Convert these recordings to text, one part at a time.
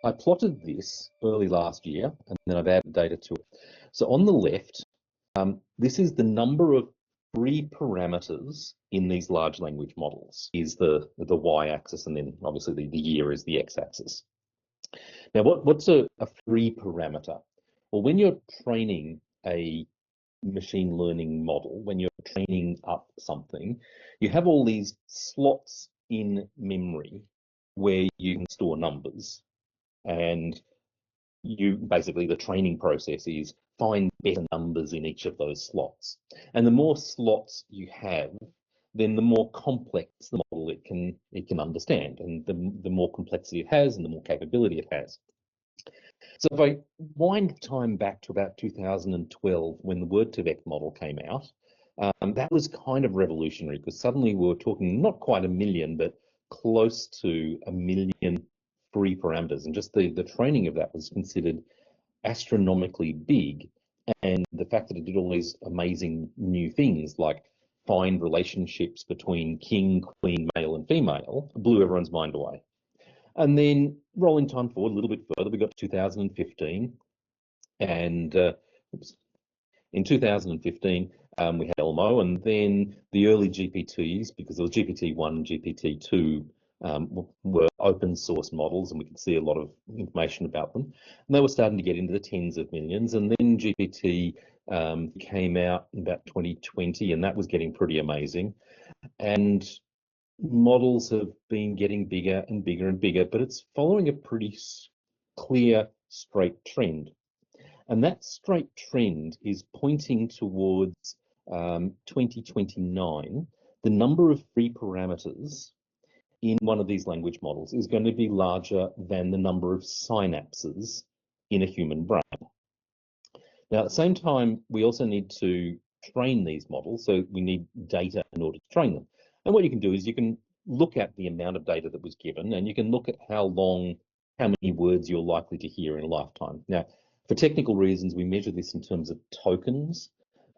I plotted this early last year, and then I've added data to it. So on the left, this is the number of free parameters in these large language models, is the y-axis, and then obviously the year is the x-axis. Now, what's a free parameter? Well, when you're training a machine learning model, when you're training up something, you have all these slots in memory where you can store numbers. And you basically, the training process is find better numbers in each of those slots. And the more slots you have, then the more complex the model it can understand, and the more complexity it has and the more capability it has. So if I wind time back to about 2012, when the Word2Vec model came out, that was kind of revolutionary, because suddenly we were talking not quite a million, but close to a million free parameters. And just the training of that was considered astronomically big. And the fact that it did all these amazing new things, like find relationships between king, queen, male, and female, blew everyone's mind away. And then rolling time forward a little bit further, we got to 2015, and in 2015 we had Elmo, and then the early GPTs, because there was GPT-1 and GPT-2 were open source models, and we could see a lot of information about them. And they were starting to get into the tens of millions, and then GPT came out in about 2020, and that was getting pretty amazing. And models have been getting bigger and bigger and bigger, but it's following a pretty clear, straight trend. And that straight trend is pointing towards 2029. The number of free parameters in one of these language models is going to be larger than the number of synapses in a human brain. Now, at the same time, we also need to train these models, so we need data in order to train them. And what you can do is you can look at the amount of data that was given, and you can look at how many words you're likely to hear in a lifetime. Now, for technical reasons, we measure this in terms of tokens.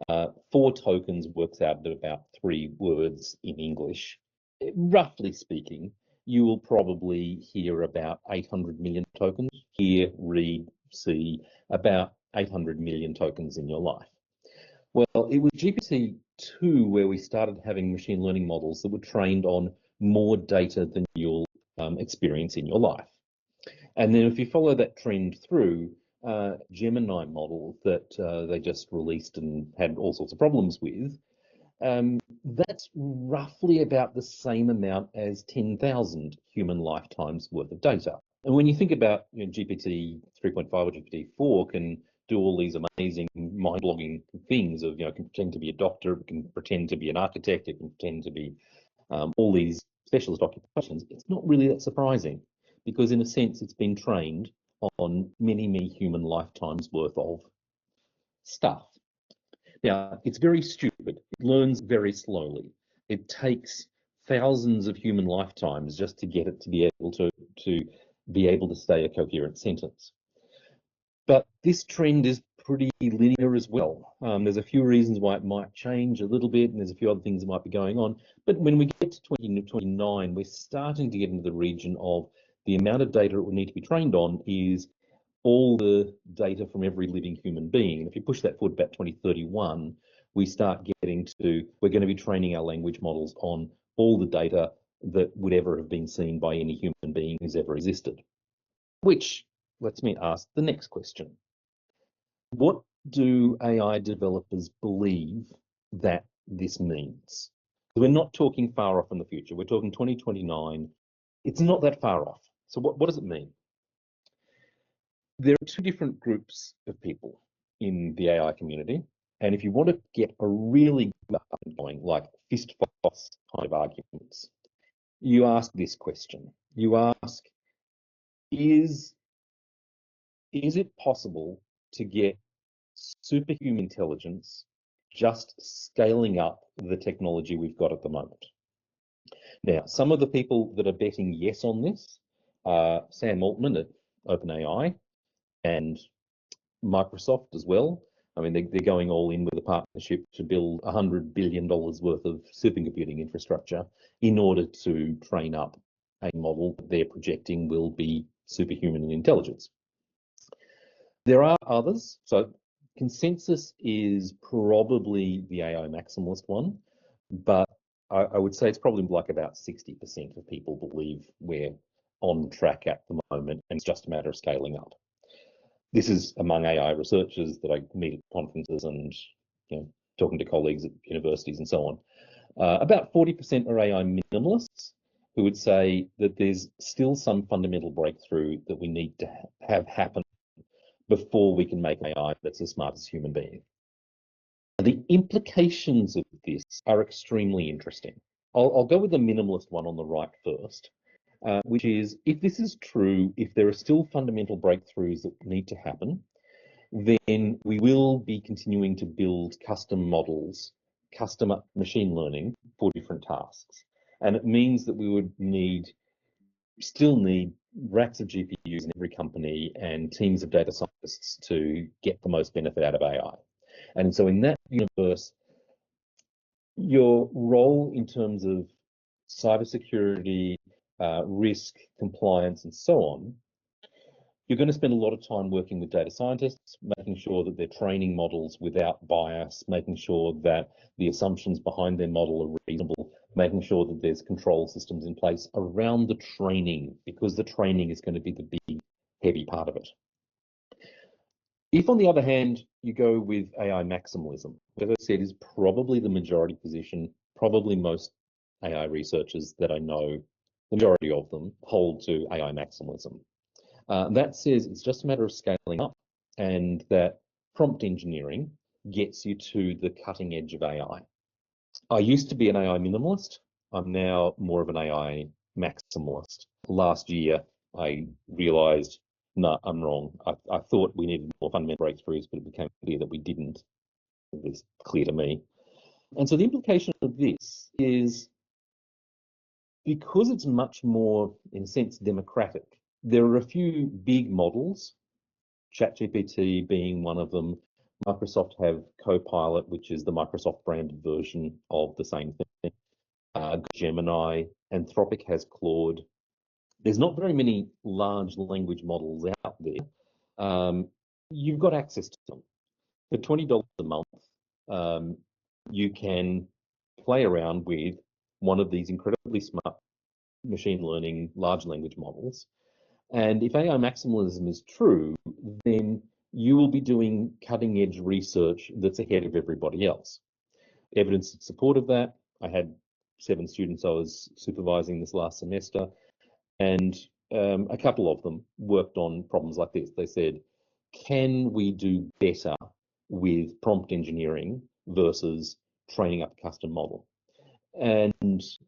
4 tokens works out at about 3 words in English. Roughly speaking, you will probably hear about 800 million tokens. Hear, read, see, about 800 million tokens in your life. Well, it was GPT-2 where we started having machine learning models that were trained on more data than you'll experience in your life. And then if you follow that trend through, Gemini model that they just released and had all sorts of problems with, that's roughly about the same amount as 10,000 human lifetimes worth of data. And when you think about GPT 3.5 or GPT-4 can do all these amazing mind-blogging things of, can pretend to be a doctor, it can pretend to be an architect, it can pretend to be all these specialist occupations, it's not really that surprising, because in a sense it's been trained on many, many human lifetimes worth of stuff. Now, it's very stupid. It learns very slowly. It takes thousands of human lifetimes just to get it to be able to say a coherent sentence. But this trend is pretty linear as well. There's a few reasons why it might change a little bit, and there's a few other things that might be going on. But when we get to 2029, we're starting to get into the region of the amount of data it will need to be trained on is all the data from every living human being. And if you push that forward about 2031, we start getting to, we're going to be training our language models on all the data that would ever have been seen by any human being who's ever existed. Which lets me ask the next question. What do AI developers believe that this means? We're not talking far off in the future. We're talking 2029. It's not that far off. So what does it mean? There are 2 different groups of people in the AI community. And if you want to get a really good argument going, like fist fights kind of arguments, you ask this question. You ask, is it possible to get superhuman intelligence just scaling up the technology we've got at the moment? Now, some of the people that are betting yes on this are Sam Altman at OpenAI and Microsoft as well. I mean, they're going all in with a partnership to build $100 billion worth of supercomputing infrastructure in order to train up a model that they're projecting will be superhuman in intelligence. There are others. So consensus is probably the AI maximalist one, but I would say it's probably like about 60% of people believe we're on track at the moment, and it's just a matter of scaling up. This is among AI researchers that I meet at conferences and talking to colleagues at universities and so on. About 40% are AI minimalists who would say that there's still some fundamental breakthrough that we need to have happen before we can make AI that's as smart as a human being. The implications of this are extremely interesting. I'll go with the minimalist one on the right first, which is if this is true, if there are still fundamental breakthroughs that need to happen, then we will be continuing to build custom models, custom machine learning for different tasks. And it means that we would still need racks of GPUs in every company and teams of data scientists to get the most benefit out of AI. And so in that universe, your role in terms of cybersecurity, risk, compliance, and so on, you're going to spend a lot of time working with data scientists, making sure that they're training models without bias, making sure that the assumptions behind their model are reasonable, making sure that there's control systems in place around the training, because the training is going to be the big, heavy part of it. If, on the other hand, you go with AI maximalism, as I said, is probably the majority position, probably most AI researchers that I know, the majority of them hold to AI maximalism. That says it's just a matter of scaling up, and that prompt engineering gets you to the cutting edge of AI. I used to be an AI minimalist. I'm now more of an AI maximalist. Last year, I realized, no, I'm wrong. I thought we needed more fundamental breakthroughs, but it became clear that we didn't. It was clear to me. And so the implication of this is, because it's much more, in a sense, democratic, there are a few big models, ChatGPT being one of them. Microsoft have Copilot, which is the Microsoft branded version of the same thing. Gemini, Anthropic has Claude. There's not very many large language models out there. You've got access to them. For $20 a month, you can play around with one of these incredibly smart machine learning large language models. And if AI maximalism is true, then you will be doing cutting edge research that's ahead of everybody else. Evidence in support of that, I had 7 students I was supervising this last semester, and a couple of them worked on problems like this. They said, can we do better with prompt engineering versus training up a custom model? And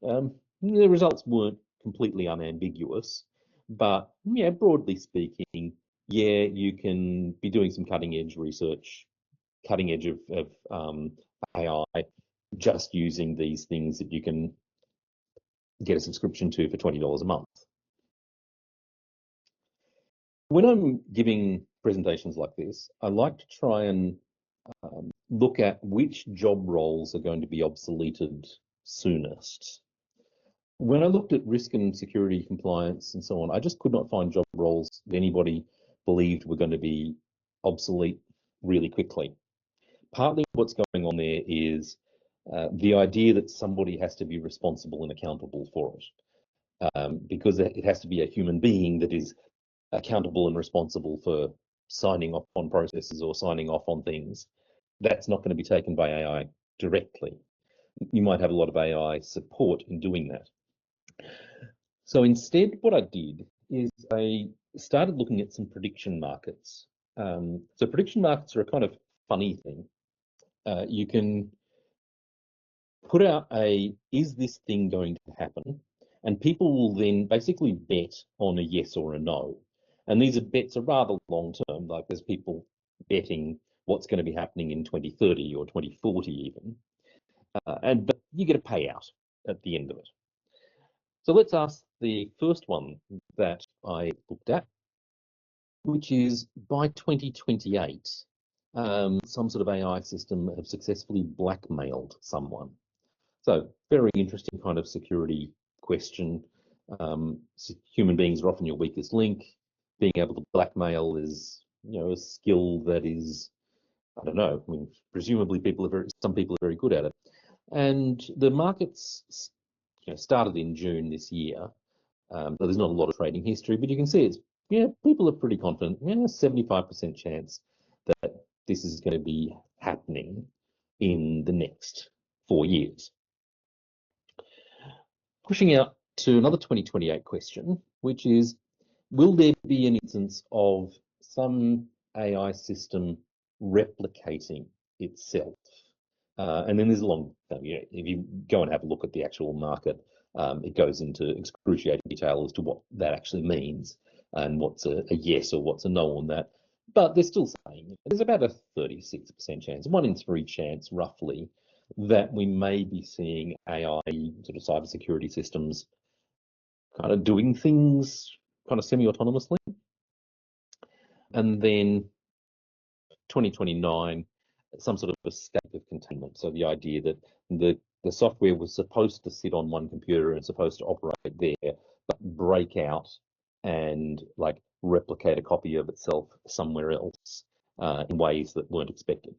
the results weren't completely unambiguous, but yeah, broadly speaking, yeah, you can be doing some cutting edge research, cutting edge of AI, just using these things that you can get a subscription to for $20 a month. When I'm giving presentations like this, I like to try and look at which job roles are going to be obsoleted soonest. When I looked at risk and security compliance and so on, I just could not find job roles that anybody believed were going to be obsolete really quickly. Partly what's going on there is the idea that somebody has to be responsible and accountable for it, because it has to be a human being that is accountable and responsible for signing off on processes or signing off on things. That's not going to be taken by AI directly. You might have a lot of AI support in doing that. So instead, what I did is I started looking at some prediction markets. So prediction markets are a kind of funny thing. You can put out is this thing going to happen? And people will then basically bet on a yes or a no. And these bets are rather long term, like there's people betting what's going to be happening in 2030 or 2040 even. But you get a payout at the end of it. So let's ask the first one that I looked at, which is by 2028, some sort of AI system have successfully blackmailed someone. So very interesting kind of security question. Human beings are often your weakest link. being able to blackmail is, a skill that is, I don't know. I mean, presumably some people are very good at it. And the markets, started in June this year. So there's not a lot of trading history, but you can see people are pretty confident. 75% chance that this is going to be happening in the next 4 years. Pushing out to another 2028 question, which is, will there be an instance of some AI system replicating itself? And then there's a long, if you go and have a look at the actual market, it goes into excruciating detail as to what that actually means and what's a yes or what's a no on that. But they're still saying there's about a 36% chance, 1 in 3 chance roughly, that we may be seeing AI sort of cybersecurity systems kind of doing things kind of semi-autonomously. And then 2029, some sort of escape of containment. So the idea that the software was supposed to sit on one computer and supposed to operate there, but break out and like replicate a copy of itself somewhere else in ways that weren't expected.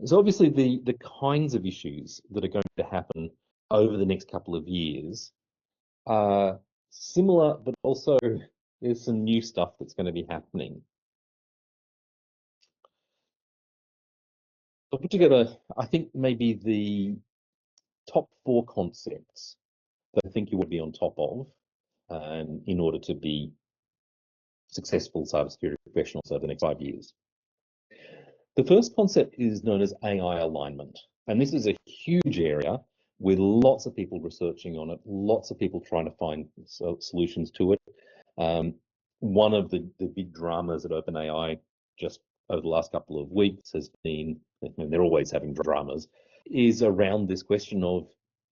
So obviously the kinds of issues that are going to happen over the next couple of years are similar, but also there's some new stuff that's going to be happening. I put together, I think, maybe the top 4 concepts that I think you would be on top of in order to be successful cybersecurity professionals over the next 5 years. The first concept is known as AI alignment. And this is a huge area with lots of people researching on it, lots of people trying to find solutions to it. One of the big dramas at OpenAI just over the last couple of weeks has been, and they're always having dramas, is around this question of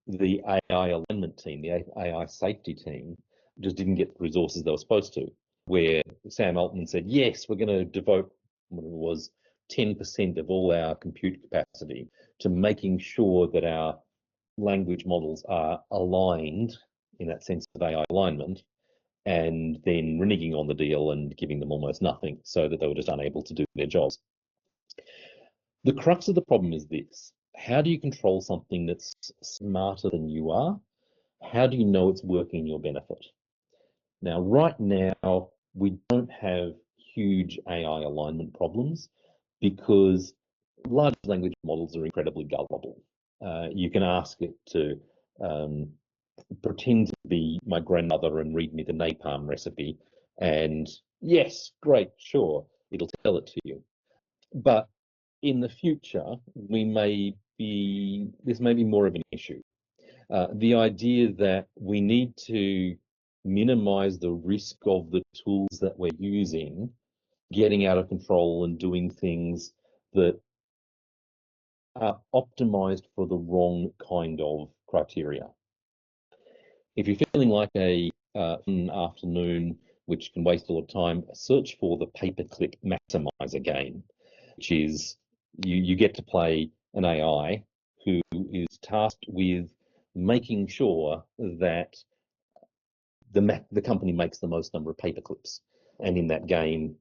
the AI alignment team, the AI safety team, just didn't get the resources they were supposed to. Where Sam Altman said, yes, we're going to devote what it was 10% of all our compute capacity to making sure that our language models are aligned in that sense of AI alignment, and then reneging on the deal and giving them almost nothing so that they were just unable to do their jobs. The crux of the problem is this: how do you control something that's smarter than you are? How do you know it's working in your benefit? Now, right now, we don't have huge AI alignment problems because large language models are incredibly gullible. You can ask it to pretend to be my grandmother and read me the napalm recipe, and yes, great, sure, it'll tell it to you. But in the future, this may be more of an issue. The idea that we need to minimize the risk of the tools that we're using getting out of control and doing things that are optimized for the wrong kind of criteria. If you're feeling like an afternoon which can waste a lot of time, search for the paperclip maximizer game, which is you get to play an AI who is tasked with making sure that the company makes the most number of paperclips. And in that game,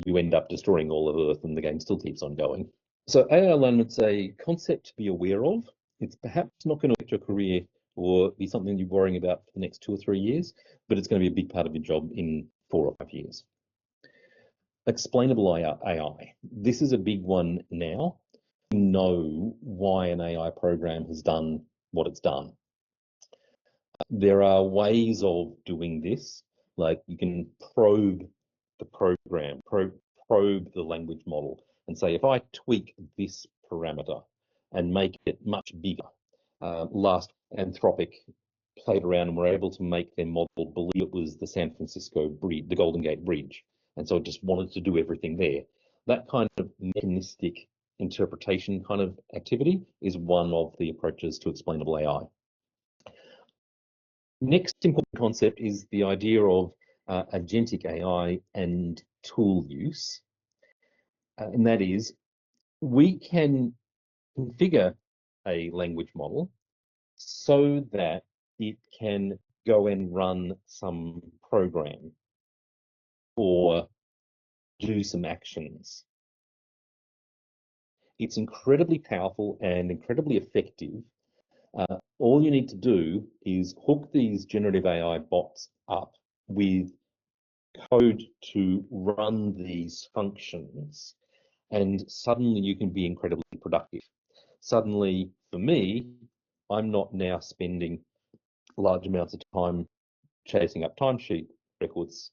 you end up destroying all of Earth and the game still keeps on going. So AI alignment's a concept to be aware of. It's perhaps not going to affect your career or be something you're worrying about for the next 2 or 3 years, but it's going to be a big part of your job in 4 or 5 years. Explainable AI. This is a big one now. You know why an AI program has done what it's done. There are ways of doing this, like you can probe the program, probe the language model, and say, if I tweak this parameter and make it much bigger, last Anthropic played around and were able to make their model believe it was the San Francisco Bridge, the Golden Gate Bridge, and so it just wanted to do everything there. That kind of mechanistic interpretation kind of activity is one of the approaches to explainable AI. Next important concept is the idea of agentic AI and tool use. And that is, we can configure a language model so that it can go and run some program. or do some actions. It's incredibly powerful and incredibly effective. All you need to do is hook these generative AI bots up with code to run these functions, and suddenly you can be incredibly productive. Suddenly, for me, I'm not now spending large amounts of time chasing up timesheet records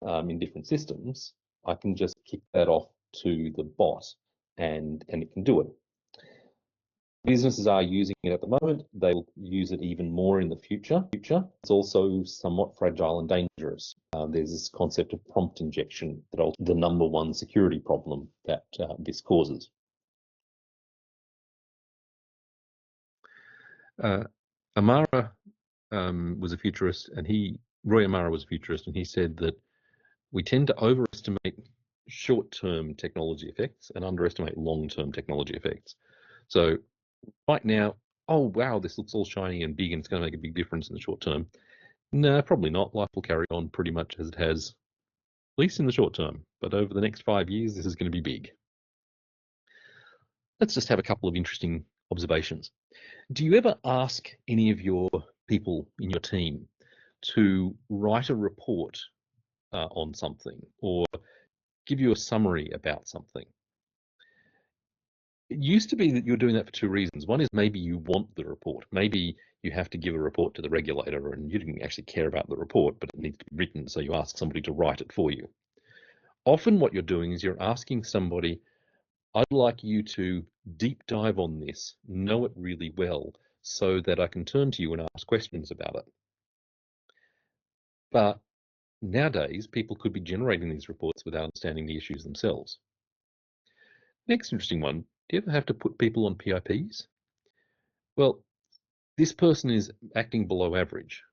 in different systems. I can just kick that off to the bot and it can do it. Businesses are using it at the moment. They'll use it even more in the future. It's also somewhat fragile and dangerous. There's this concept of prompt injection that the number one security problem that this causes. Amara was a futurist, and Roy Amara was a futurist, and he said that we tend to overestimate short-term technology effects and underestimate long-term technology effects. So right now, oh wow, this looks all shiny and big and it's going to make a big difference in the short term. No, probably not. Life will carry on pretty much as it has, at least in the short term. But over the next 5 years, this is going to be big. Let's just have a couple of interesting observations. Do you ever ask any of your people in your team to write a report on something or give you a summary about something? It used to be that you're doing that for two reasons. One is maybe you want the report. Maybe you have to give a report to the regulator and you didn't actually care about the report, but it needs to be written, so you ask somebody to write it for you. Often what you're doing is you're asking somebody, I'd like you to deep dive on this, know it really well, so that I can turn to you and ask questions about it. But nowadays, people could be generating these reports without understanding the issues themselves. Next interesting one, do you ever have to put people on PIPs? Well, this person is acting below average.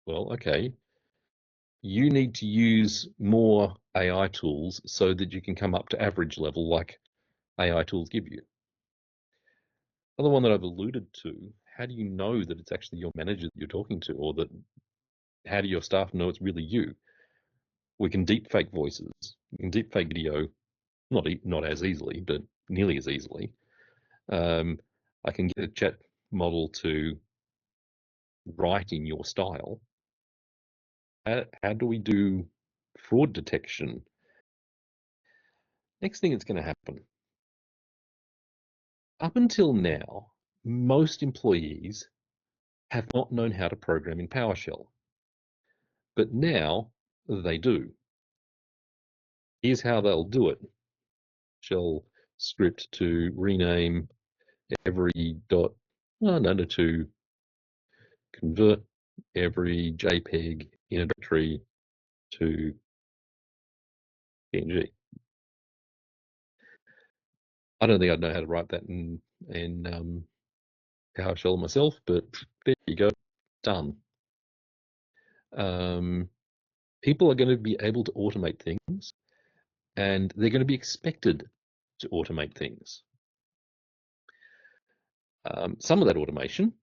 Well, okay, you need to use more AI tools so that you can come up to average level like AI tools give you. Another one that I've alluded to, how do you know that it's actually your manager that you're talking to, or that how do your staff know it's really you? We can deep fake voices, we can deep fake video, not as easily, but nearly as easily. I can get a chat model to write in your style. How do we do fraud detection? Next thing that's going to happen. Up until now, most employees have not known how to program in PowerShell, but now they do. Here's how they'll do it. Shell script to rename every dot, to convert every JPEG in a directory to PNG. I don't think I'd know how to write that in PowerShell myself, but there you go, done. People are going to be able to automate things, and they're going to be expected to automate things. Some of that automation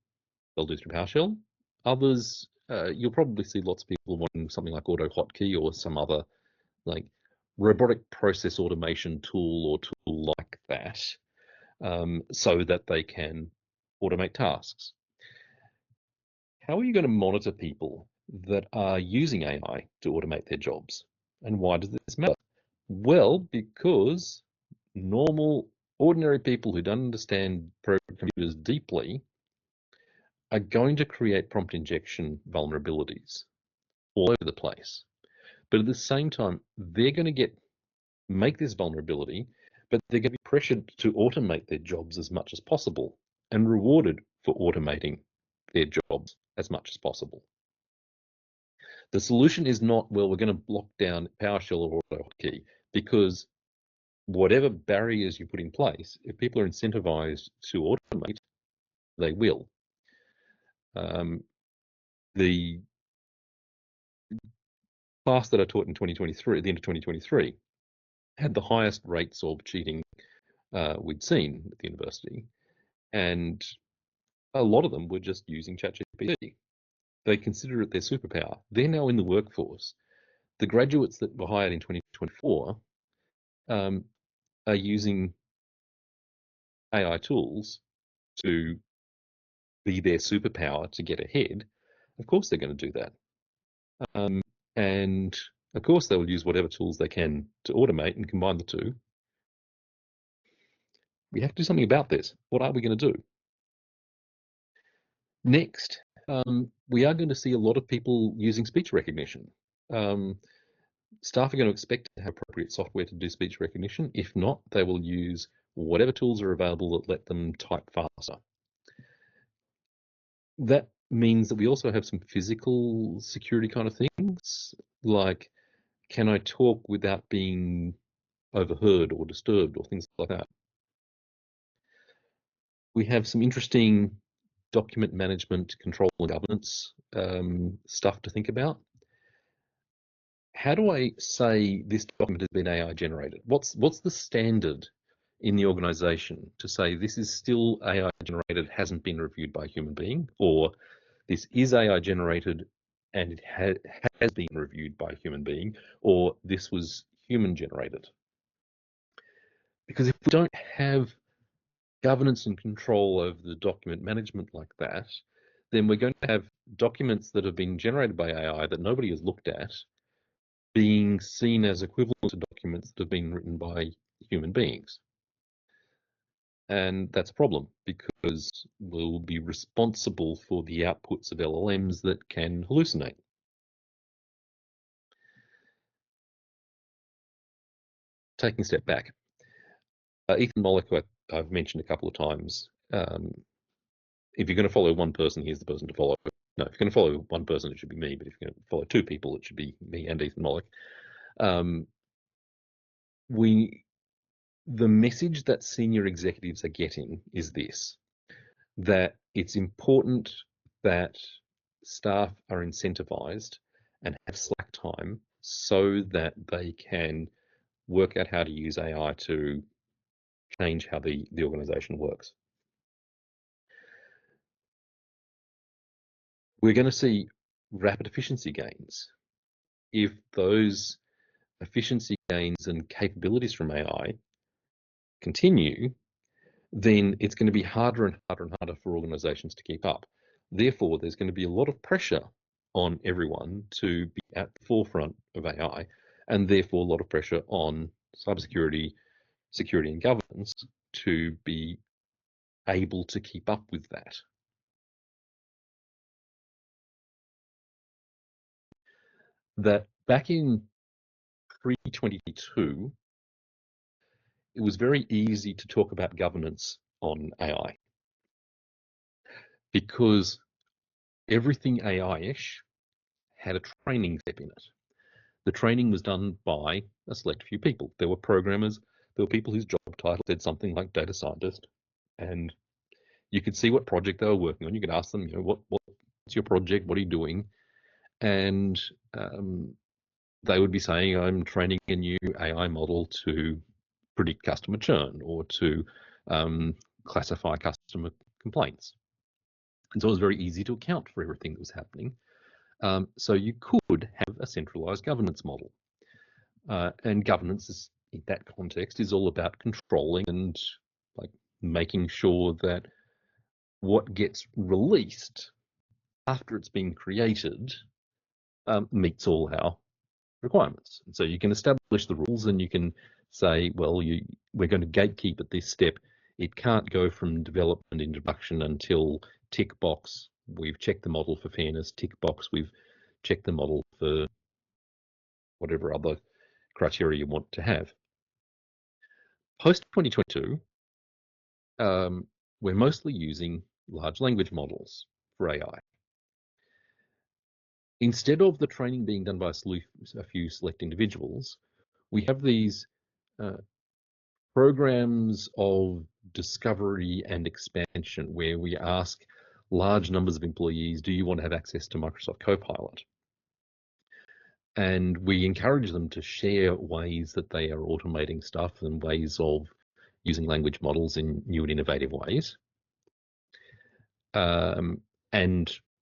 they'll do through PowerShell. Others, you'll probably see lots of people wanting something like AutoHotkey or some other like robotic process automation tool or tool like that, so that they can automate tasks. How are you going to monitor people that are using AI to automate their jobs? And why does this matter? Well, because normal, ordinary people who don't understand computers deeply are going to create prompt injection vulnerabilities all over the place. But at the same time, they're going to make this vulnerability, but they're going to be pressured to automate their jobs as much as possible and rewarded for automating their jobs as much as possible. The solution is not, well, we're going to lock down PowerShell or AutoHotkey, because whatever barriers you put in place, if people are incentivized to automate, they will. The class that I taught in 2023, at the end of 2023, had the highest rates of cheating we'd seen at the university, and a lot of them were just using ChatGPT. They consider it their superpower. They're now in the workforce. The graduates that were hired in 2024 are using AI tools to be their superpower to get ahead. Of course, they're going to do that. And of course, they will use whatever tools they can to automate and combine the two. We have to do something about this. What are we going to do? Next, we are going to see a lot of people using speech recognition. Staff are going to expect to have appropriate software to do speech recognition. If not, they will use whatever tools are available that let them type faster. That means that we also have some physical security kind of things, like can I talk without being overheard or disturbed or things like that. We have some interesting document management, control and governance stuff to think about. How do I say this document has been AI generated? What's the standard in the organization to say this is still AI generated, hasn't been reviewed by a human being, or this is AI generated and it has been reviewed by a human being, or this was human generated? Because if we don't have governance and control over the document management like that, then we're going to have documents that have been generated by AI that nobody has looked at being seen as equivalent to documents that have been written by human beings. And that's a problem because we'll be responsible for the outputs of LLMs that can hallucinate. Taking a step back, Ethan Mollick, I've mentioned a couple of times, if you're going to follow one person, here's the person to follow. No, if you're going to follow one person, it should be me. But if you're going to follow two people, it should be me and Ethan Mollick. The message that senior executives are getting is this, that it's important that staff are incentivized and have slack time so that they can work out how to use AI to change how the organization works. We're going to see rapid efficiency gains. If those efficiency gains and capabilities from AI continue, then it's going to be harder and harder and harder for organizations to keep up. Therefore, there's going to be a lot of pressure on everyone to be at the forefront of AI, and therefore a lot of pressure on cybersecurity, security and governance to be able to keep up with that. That back in pre-2022, it was very easy to talk about governance on AI because everything AI-ish had a training step in it. The training was done by a select few people. There were programmers, there were people whose job title said something like data scientist, and you could see what project they were working on. You could ask them, what's your project? What are you doing? And they would be saying, I'm training a new AI model to predict customer churn or to classify customer complaints. And so it was very easy to account for everything that was happening. So you could have a centralized governance model. And governance is, in that context, is all about controlling and like making sure that what gets released after it's been created meets all our requirements. And so you can establish the rules and you can say, well, we're going to gatekeep at this step. It can't go from development into production until tick box, we've checked the model for fairness, tick box, we've checked the model for whatever other criteria you want to have. Post 2022, we're mostly using large language models for AI. Instead of the training being done by a few select individuals, we have these programs of discovery and expansion where we ask large numbers of employees, do you want to have access to Microsoft Copilot? And we encourage them to share ways that they are automating stuff and ways of using language models in new and innovative ways. And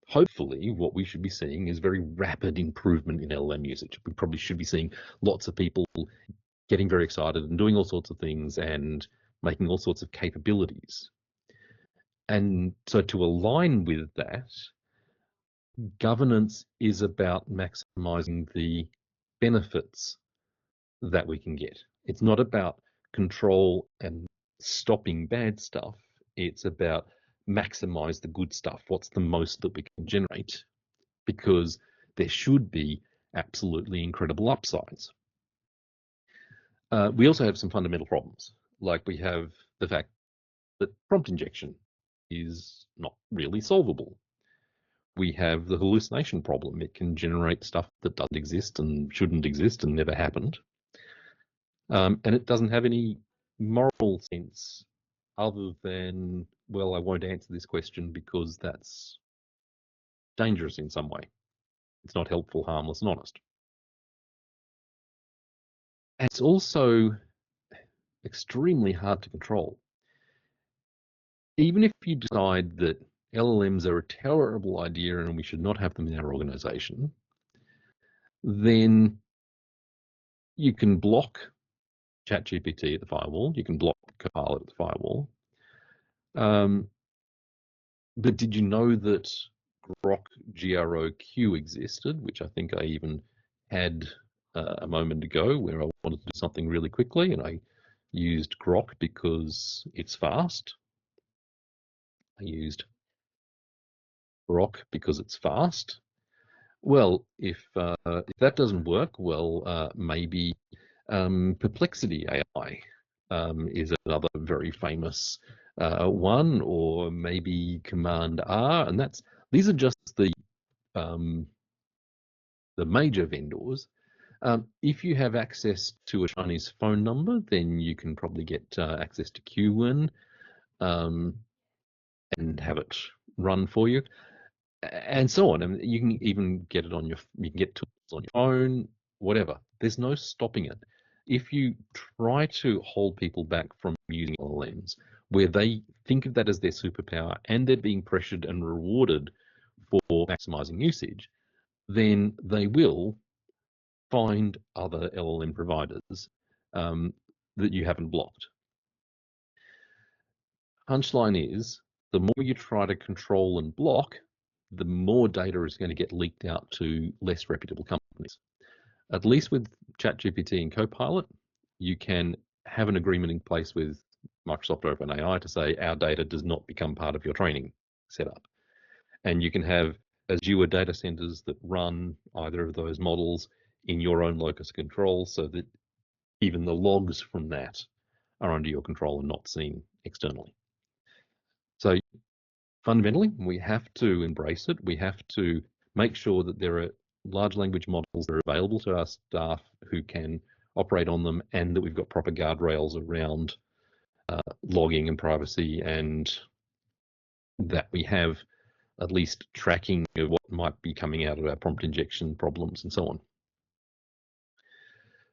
hopefully what we should be seeing is very rapid improvement in LLM usage. We probably should be seeing lots of people getting very excited and doing all sorts of things and making all sorts of capabilities. And so to align with that, governance is about maximizing the benefits that we can get. It's not about control and stopping bad stuff. It's about maximize the good stuff. What's the most that we can generate? Because there should be absolutely incredible upsides. We also have some fundamental problems, like we have the fact that prompt injection is not really solvable. We have the hallucination problem. It can generate stuff that doesn't exist and shouldn't exist and never happened. And it doesn't have any moral sense other than, well, I won't answer this question because that's dangerous in some way. It's not helpful, harmless, and honest. And it's also extremely hard to control. Even if you decide that LLMs are a terrible idea and we should not have them in our organization, then you can block ChatGPT at the firewall, you can block Copilot at the firewall. But did you know that Grok, GROQ existed, which I think I even had a moment ago where I wanted to do something really quickly and I used Grok because it's fast. I used Grok because it's fast. Well, if that doesn't work, well, maybe Perplexity AI is another very famous one, or maybe Command R, and these are just the major vendors. If you have access to a Chinese phone number, then you can probably get access to Qwen and have it run for you, and so on. And you can even get it on you can get tools on your phone, whatever. There's no stopping it. If you try to hold people back from using LLMs, where they think of that as their superpower and they're being pressured and rewarded for maximizing usage, then they will find other LLM providers that you haven't blocked. Punchline is, the more you try to control and block, the more data is going to get leaked out to less reputable companies. At least with ChatGPT and Copilot, you can have an agreement in place with Microsoft OpenAI to say our data does not become part of your training setup. And you can have Azure data centers that run either of those models in your own locus of control so that even the logs from that are under your control and not seen externally. So fundamentally, we have to embrace it. We have to make sure that there are large language models that are available to our staff who can operate on them, and that we've got proper guardrails around logging and privacy, and that we have at least tracking of what might be coming out of our prompt injection problems and so on.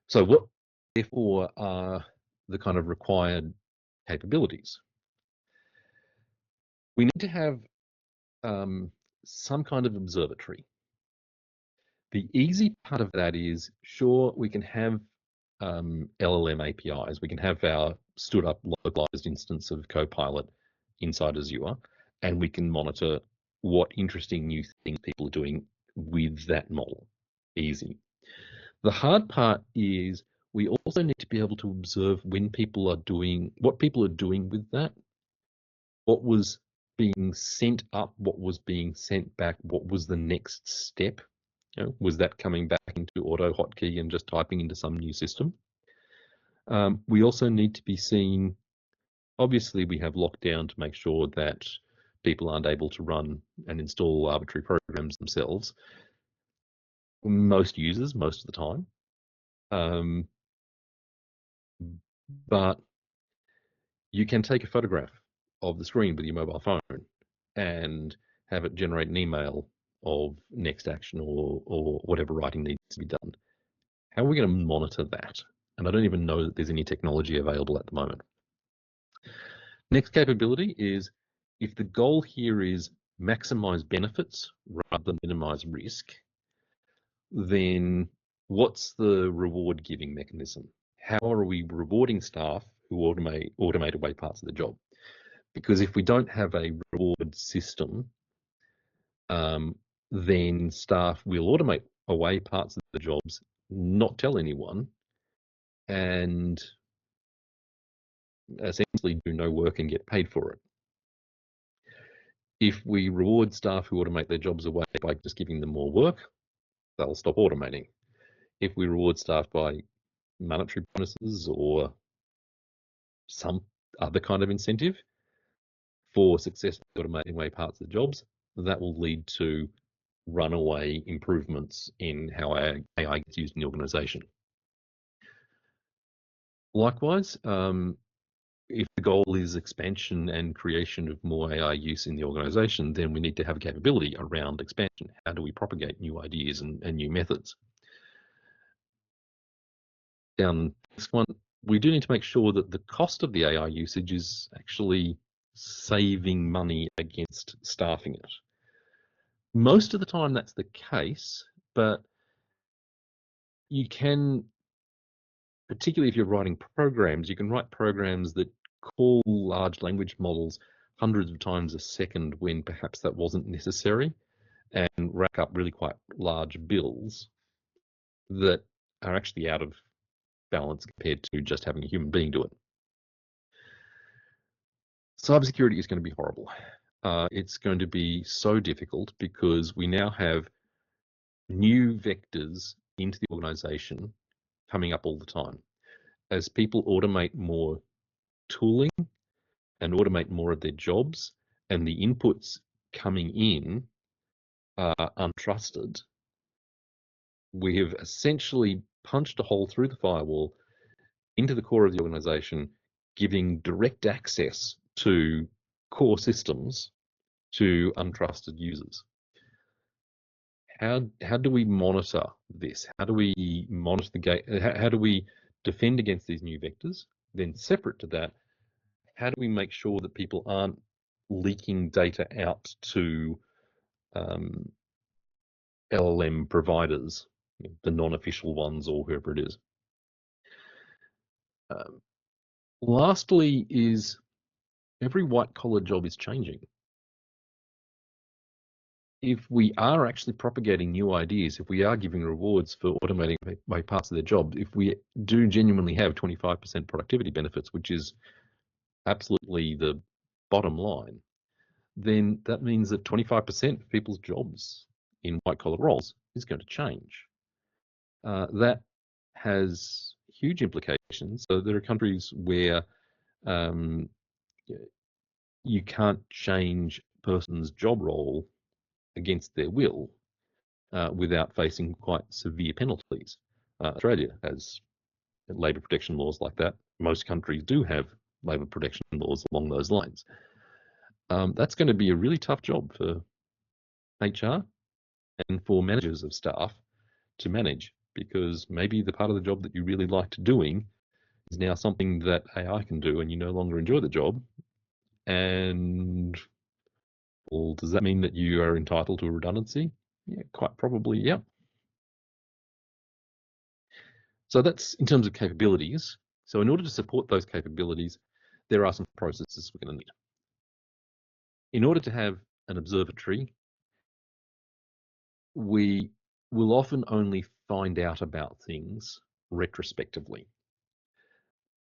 So what, therefore, are the kind of required capabilities? We need to have some kind of observatory. The easy part of that is, sure, we can have LLM APIs. We can have our stood up localized instance of Copilot inside Azure, and we can monitor what interesting new things people are doing with that model. Easy. The hard part is we also need to be able to observe when people are doing, what people are doing with that, what was being sent up, what was being sent back, what was the next step. Was that coming back into auto hotkey and just typing into some new system? We also need to be seeing, obviously we have lockdown to make sure that people aren't able to run and install arbitrary programs themselves. Most users, most of the time. But you can take a photograph of the screen with your mobile phone and have it generate an email of next action or whatever writing needs to be done. How are we going to monitor that? And I don't even know that there's any technology available at the moment. Next capability is, if the goal here is maximize benefits rather than minimize risk, then what's the reward giving mechanism? How are we rewarding staff who automate away parts of the job? Because if we don't have a reward system, then staff will automate away parts of the jobs, not tell anyone, and essentially do no work and get paid for it. If we reward staff who automate their jobs away by just giving them more work, they'll stop automating. If we reward staff by monetary bonuses or some other kind of incentive for successfully automating away parts of the jobs, that will lead to runaway improvements in how AI gets used in the organization. Likewise, if the goal is expansion and creation of more AI use in the organization, then we need to have a capability around expansion. How do we propagate new ideas and new methods? Down the next one, we do need to make sure that the cost of the AI usage is actually saving money against staffing it. Most of the time that's the case, but you can, particularly if you're writing programs, you can write programs that call large language models hundreds of times a second when perhaps that wasn't necessary, and rack up really quite large bills that are actually out of balance compared to just having a human being do it. Cybersecurity is going to be horrible. It's going to be so difficult because we now have new vectors into the organization coming up all the time. As people automate more tooling and automate more of their jobs, and the inputs coming in are untrusted, we have essentially punched a hole through the firewall into the core of the organization, giving direct access to core systems to untrusted users. How do we monitor this? How do we monitor the gate? How do we defend against these new vectors? Then separate to that, how do we make sure that people aren't leaking data out to LLM providers, the non-official ones or whoever it is? Lastly is every white-collar job is changing. If we are actually propagating new ideas, if we are giving rewards for automating by parts of their job, if we do genuinely have 25% productivity benefits, which is absolutely the bottom line, then that means that 25% of people's jobs in white-collar roles is going to change. That has huge implications. So there are countries where you can't change a person's job role against their will without facing quite severe penalties. Australia has labour protection laws like that. Most countries do have labour protection laws along those lines. That's going to be a really tough job for HR and for managers of staff to manage, because maybe the part of the job that you really liked doing is now something that AI can do and you no longer enjoy the job. And well, does that mean that you are entitled to a redundancy? Yeah, quite probably, yeah. So that's in terms of capabilities. So in order to support those capabilities, there are some processes we're going to need. In order to have an observatory, we will often only find out about things retrospectively.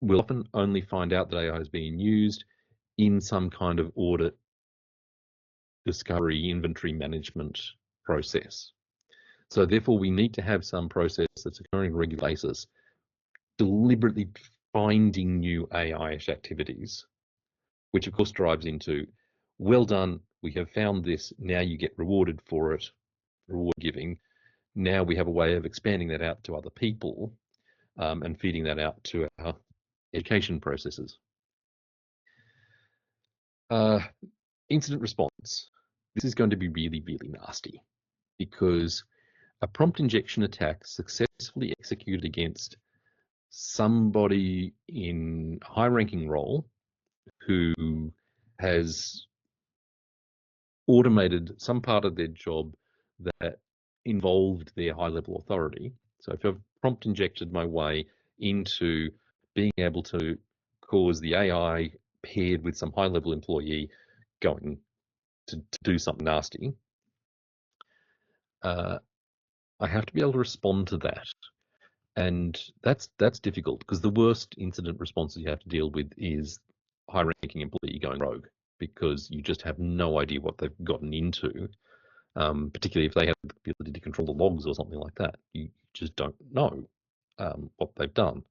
We'll often only find out that AI is being used in some kind of audit, discovery, inventory management process. So therefore, we need to have some process that's occurring on a regular basis, deliberately finding new AI-ish activities, which of course drives into, well done, we have found this, now you get rewarded for it, reward giving. Now we have a way of expanding that out to other people and feeding that out to our education processes. Incident response. This is going to be really, really nasty, because a prompt injection attack successfully executed against somebody in a high-ranking role who has automated some part of their job that involved their high-level authority. So if I've prompt injected my way into being able to cause the AI paired with some high-level employee going to do something nasty, I have to be able to respond to that. And that's difficult because the worst incident responses you have to deal with is high-ranking employee going rogue because you just have no idea what they've gotten into, particularly if they have the ability to control the logs or something like that. You just don't know what they've done.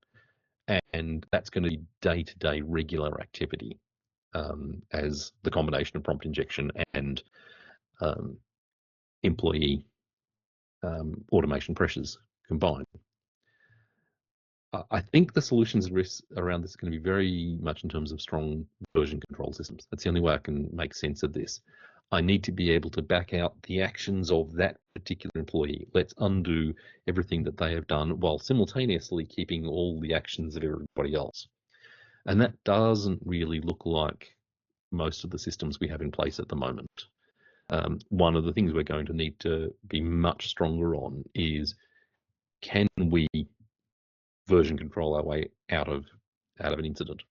And that's going to be day-to-day regular activity as the combination of prompt injection and employee automation pressures combine. I think the solutions around this are going to be very much in terms of strong version control systems. That's the only way I can make sense of this. I need to be able to back out the actions of that particular employee. Let's undo everything that they have done while simultaneously keeping all the actions of everybody else. And that doesn't really look like most of the systems we have in place at the moment. One of the things we're going to need to be much stronger on is, can we version control our way out of an incident?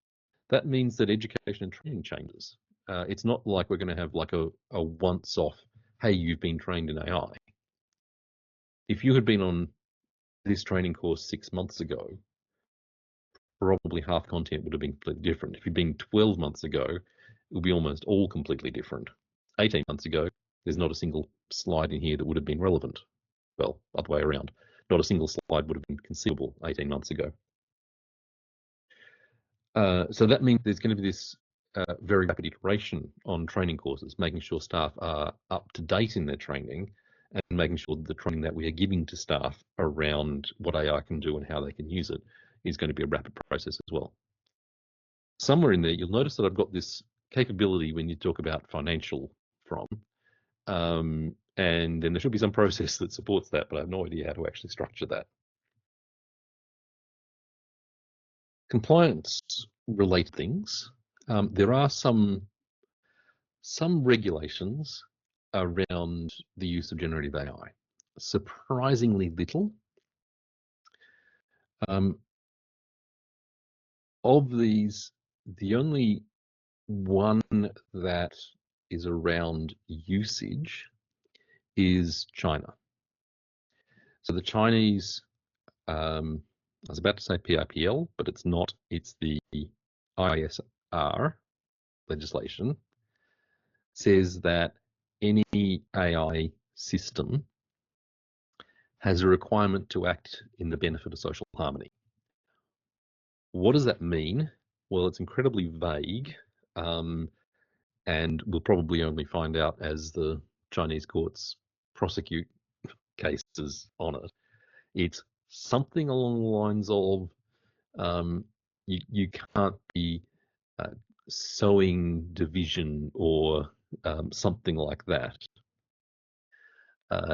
That means that education and training changes. It's not like we're going to have like a once-off, hey, you've been trained in AI. If you had been on this training course 6 months ago, probably half content would have been completely different. If you'd been 12 months ago, it would be almost all completely different. 18 months ago, there's not a single slide in here that would have been relevant. Well, other way around. Not a single slide would have been conceivable 18 months ago. So that means there's going to be this very rapid iteration on training courses, making sure staff are up to date in their training and making sure the training that we are giving to staff around what AI can do and how they can use it is going to be a rapid process as well. Somewhere in there, you'll notice that I've got this capability when you talk about financial from, and then there should be some process that supports that, but I have no idea how to actually structure that. Compliance related things. There are some regulations around the use of generative AI. Surprisingly little. Of these, the only one that is around usage is China. So the Chinese, I was about to say PIPL, but it's not. It's the ISR legislation, says that any AI system has a requirement to act in the benefit of social harmony. What does that mean? Well, it's incredibly vague, and we'll probably only find out as the Chinese courts prosecute cases on it. It's something along the lines of you can't be sowing division or something like that.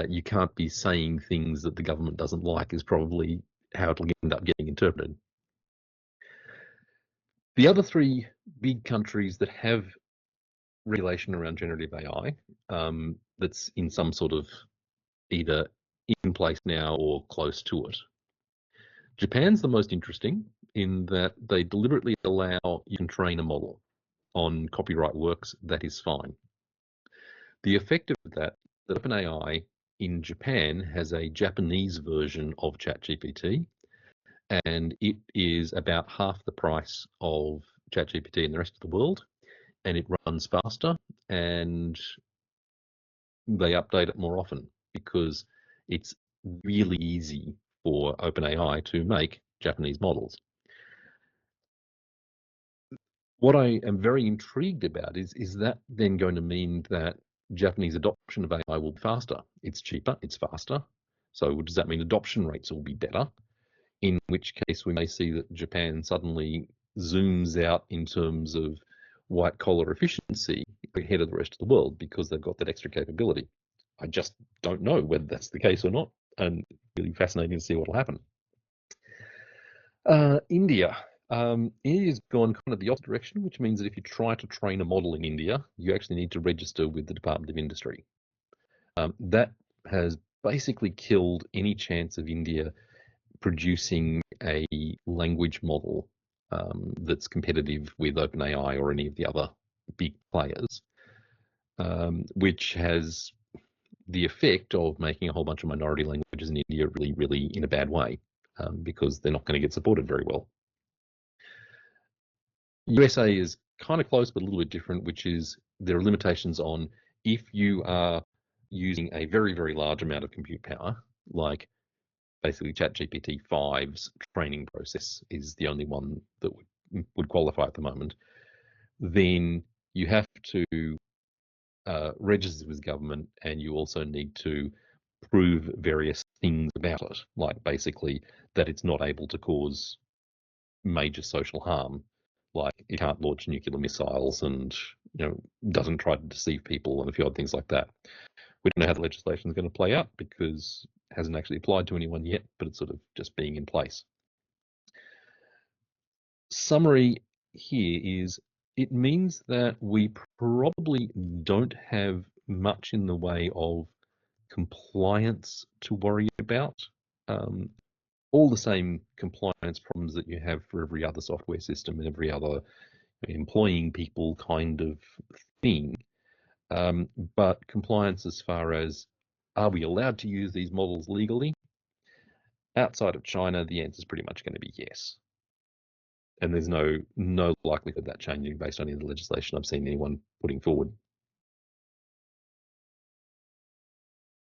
You can't be saying things that the government doesn't like is probably how it'll end up getting interpreted. The other three big countries that have regulation around generative AI that's in some sort of either in place now or close to it. Japan's the most interesting in that they deliberately allow you can train a model on copyright works. That is fine. The effect of that OpenAI in Japan has a Japanese version of ChatGPT, and it is about half the price of ChatGPT in the rest of the world, and it runs faster, and they update it more often because it's really easy for OpenAI to make Japanese models. What I am very intrigued about is that then going to mean that Japanese adoption of AI will be faster? It's cheaper, it's faster. So does that mean adoption rates will be better? In which case we may see that Japan suddenly zooms out in terms of white collar efficiency ahead of the rest of the world because they've got that extra capability. I just don't know whether that's the case or not, and really fascinating to see what will happen. India. India's gone kind of the opposite direction, which means that if you try to train a model in India, you actually need to register with the Department of Industry. That has basically killed any chance of India producing a language model that's competitive with OpenAI or any of the other big players, which has the effect of making a whole bunch of minority languages in India really, really in a bad way, because they're not going to get supported very well. USA is kind of close, but a little bit different, which is there are limitations on if you are using a very, very large amount of compute power, like basically ChatGPT 5's training process is the only one that would qualify at the moment, then you have to register with government, and you also need to prove various things about it, like basically that it's not able to cause major social harm, like it can't launch nuclear missiles and doesn't try to deceive people and a few other things like that. We don't know how the legislation is going to play out because it hasn't actually applied to anyone yet, but it's sort of just being in place. Summary here is it means that we probably don't have much in the way of compliance to worry about. All the same compliance problems that you have for every other software system and every other employing people kind of thing. But compliance as far as, are we allowed to use these models legally? Outside of China, the answer is pretty much going to be yes. And there's no likelihood of that changing based on any of the legislation I've seen anyone putting forward.